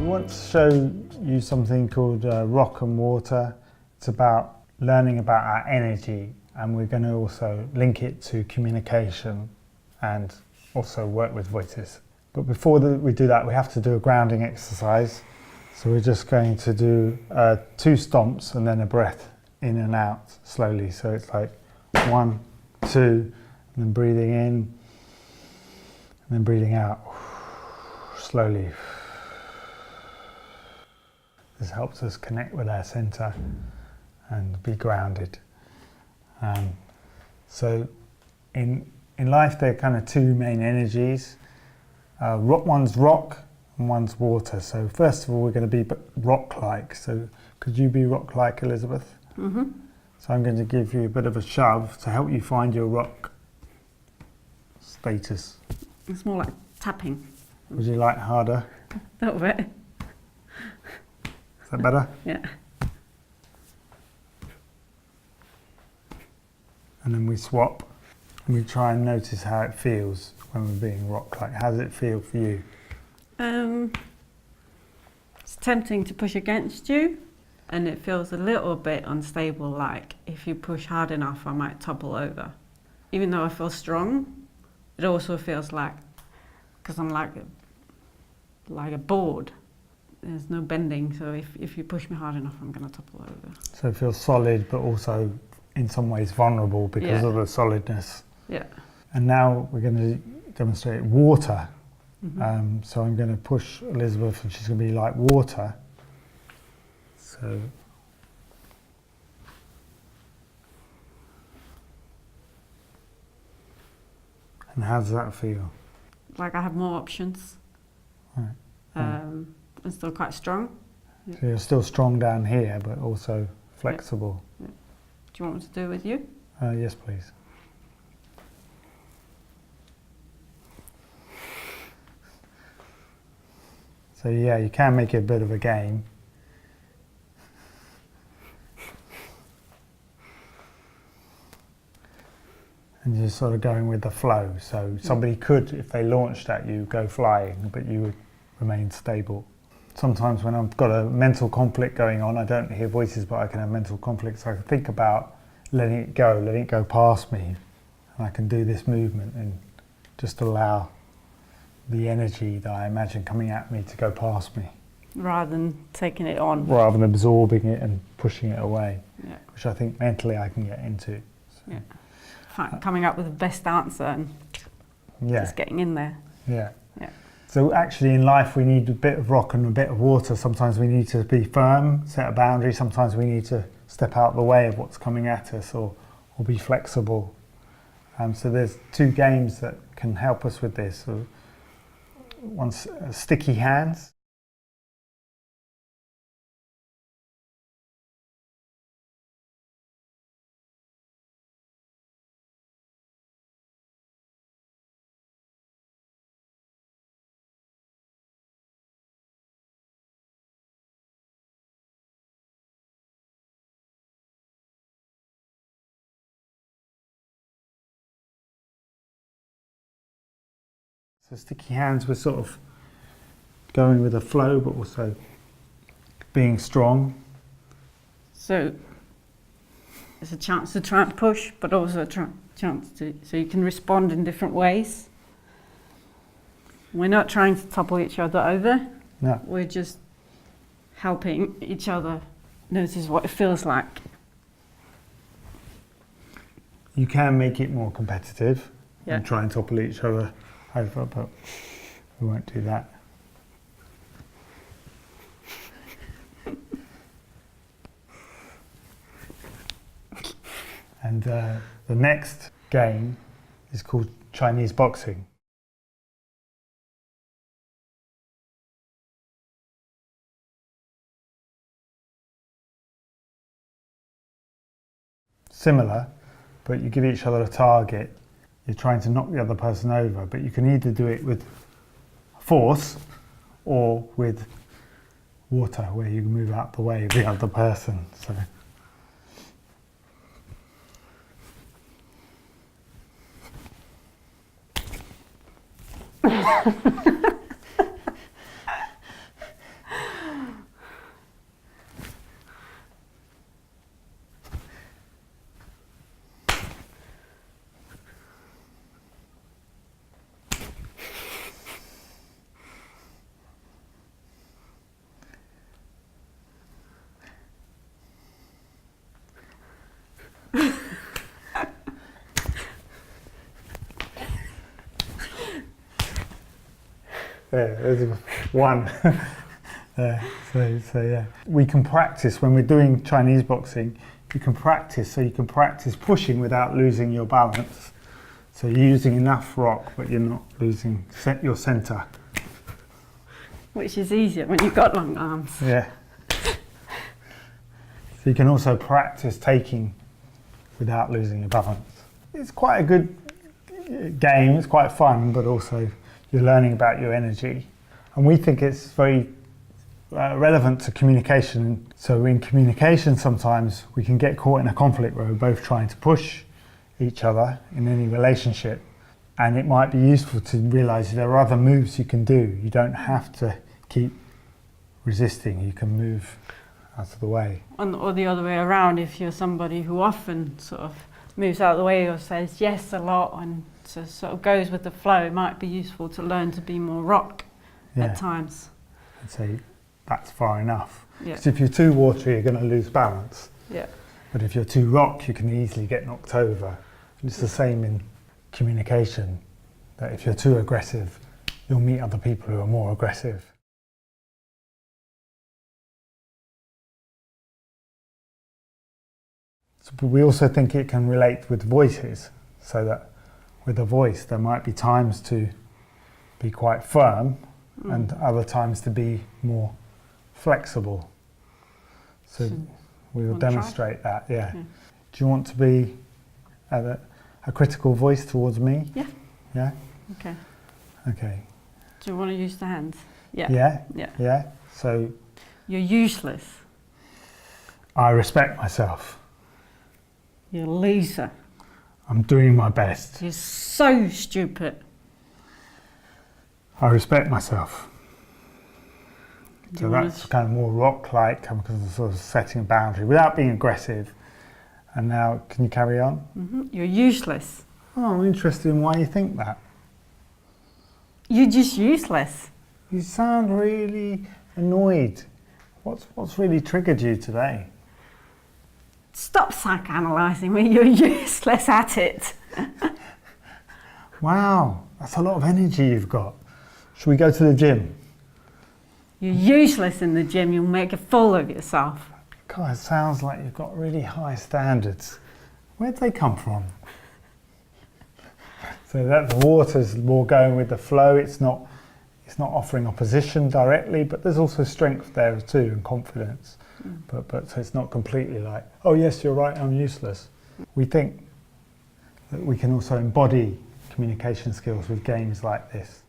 want to show you something called Rock and Water. It's about learning about our energy, and we're going to also link it to communication and also work with voices. But before we do that, we have to do a grounding exercise. So we're just going to do 2 stomps and then a breath in and out slowly. So it's like 1, 2, and then breathing in, and then breathing out slowly. This helps us connect with our center and be grounded. So in life, there are kind of 2 main energies. One's rock and one's water. So first of all, we're going to be rock-like. So could you be rock-like, Elizabeth? Mm-hmm. So I'm going to give you a bit of a shove to help you find your rock status. It's more like tapping. Would you like harder? A little bit. Is that better? Yeah. And then we swap and we try and notice how it feels when we're being rock-like. How does it feel for you? It's tempting to push against you, and it feels a little bit unstable, like if you push hard enough I might topple over. Even though I feel strong, it also feels like, because I'm like a board, there's no bending, so if you push me hard enough I'm going to topple over. So it feels solid but also in some ways vulnerable because of the solidness. Yeah. And now we're going to demonstrate water. Mm-hmm. So I'm going to push Elizabeth and she's going to be like water. So and how does that feel? Like I have more options. Right. I'm still quite strong. So you're still strong down here but also flexible. Yeah. Do you want me to do it with you? Yes, please. So yeah, you can make it a bit of a game. And you're sort of going with the flow. So somebody could, if they launched at you, go flying, but you would remain stable. Sometimes when I've got a mental conflict going on, I don't hear voices, but I can have mental conflict. So I can think about letting it go past me. And I can do this movement and just allow the energy that I imagine coming at me to go past me. Rather than taking it on. Rather than absorbing it and pushing it away, Yeah. which I think mentally I can get into. So, Yeah. Coming up with the best answer and just getting in there. Yeah. Yeah. So actually in life we need a bit of rock and a bit of water. Sometimes we need to be firm, set a boundary. Sometimes we need to step out of the way of what's coming at us or be flexible. So there's 2 games that can help us with this. So one's sticky hands. So sticky hands, we're sort of going with the flow, but also being strong. So it's a chance to try and push, but also a chance to, so you can respond in different ways. We're not trying to topple each other over. No. We're just helping each other notice what it feels like. You can make it more competitive Yeah. and try and topple each other over, but we won't do that. And the next game is called Chinese boxing. Similar, but you give each other a target. You're trying to knock the other person over, but you can either do it with force or with water, where you move out the way of the other person. So. There's one. There. So yeah. We can practice when we're doing Chinese boxing. You can practice, so you can practice pushing without losing your balance. So you're using enough rock, but you're not losing your centre. Which is easier when you've got long arms. Yeah. So you can also practice taking without losing your balance. It's quite a good game, it's quite fun, but also you're learning about your energy. And we think it's very relevant to communication. So in communication, sometimes we can get caught in a conflict where we're both trying to push each other in any relationship. And it might be useful to realise there are other moves you can do. You don't have to keep resisting, you can move out of the way. Or the other way around, if you're somebody who often sort of moves out of the way or says yes a lot and sort of goes with the flow, it might be useful to learn to be more rock at times. I'd say that's far enough. Yeah. Because if you're too watery, you're going to lose balance. Yeah. But if you're too rock, you can easily get knocked over. And it's the same in communication, that if you're too aggressive, you'll meet other people who are more aggressive. So, but we also think it can relate with voices, so that with a voice there might be times to be quite firm and other times to be more flexible. So we will demonstrate that, yeah. Do you want to be a critical voice towards me? Yeah. Yeah? Okay. Okay. Do you want to use the hands? Yeah. Yeah? Yeah. Yeah? So You're useless. I respect myself. You're a loser. I'm doing my best. You're so stupid. I respect myself. So You wanna that's kind of more rock-like, because of sort of setting a boundary without being aggressive. And now, can you carry on? You're useless. Oh, I'm interested in why you think that. You're just useless. You sound really annoyed. What's really triggered you today? Stop psychoanalyzing me. You're useless at it. Wow, that's a lot of energy you've got. Should we go to the gym? You're useless in the gym. You'll make a fool of yourself. God, it sounds like you've got really high standards. Where'd they come from? So that the water's more going with the flow. It's not offering opposition directly, but there's also strength there too and confidence. But so it's not completely like, oh yes, you're right, I'm useless. We think that we can also embody communication skills with games like this.